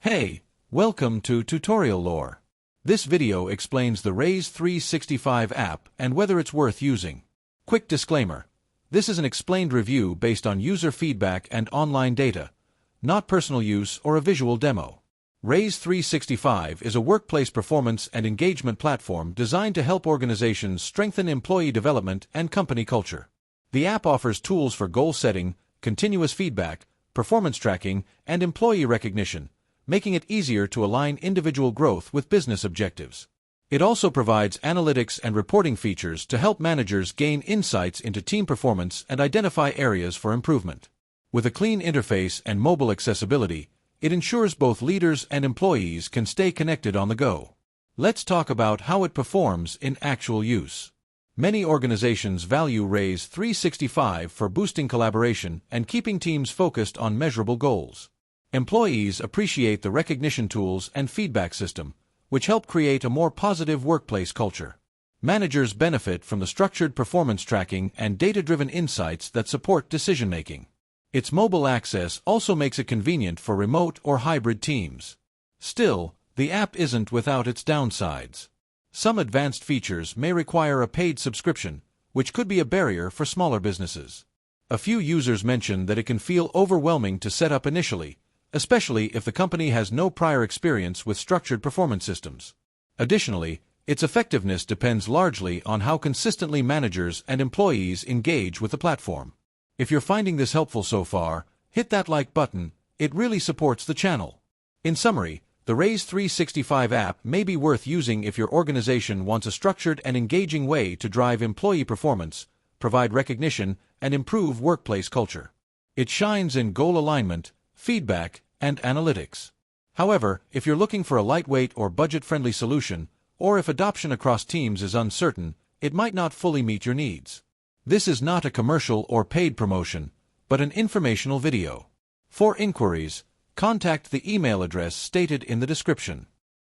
Hey, welcome to Tutorial Lore. This video explains the RAISE365 app and whether it's worth using. Quick disclaimer. This is an explained review based on user feedback and online data, not personal use or a visual demo. RAISE365 is a workplace performance and engagement platform designed to help organizations strengthen employee development and company culture. The app offers tools for goal setting, continuous feedback, performance tracking, and employee recognition, making it easier to align individual growth with business objectives. It also provides analytics and reporting features to help managers gain insights into team performance and identify areas for improvement. With a clean interface and mobile accessibility, it ensures both leaders and employees can stay connected on the go. Let's talk about how it performs in actual use. Many organizations value RAISE365 for boosting collaboration and keeping teams focused on measurable goals. Employees appreciate the recognition tools and feedback system, which help create a more positive workplace culture. Managers benefit from the structured performance tracking and data-driven insights that support decision-making. Its mobile access also makes it convenient for remote or hybrid teams. Still, the app isn't without its downsides. Some advanced features may require a paid subscription, which could be a barrier for smaller businesses. A few users mention that it can feel overwhelming to set up initially, especially if the company has no prior experience with structured performance systems. Additionally, its effectiveness depends largely on how consistently managers and employees engage with the platform. If you're finding this helpful so far, hit that like button. It really supports the channel. In summary, the RAISE365 app may be worth using if your organization wants a structured and engaging way to drive employee performance, provide recognition, and improve workplace culture. It shines in goal alignment, feedback, and analytics. However, if you're looking for a lightweight or budget-friendly solution, or if adoption across teams is uncertain, it might not fully meet your needs. This is not a commercial or paid promotion, but an informational video. For inquiries, contact the email address stated in the description.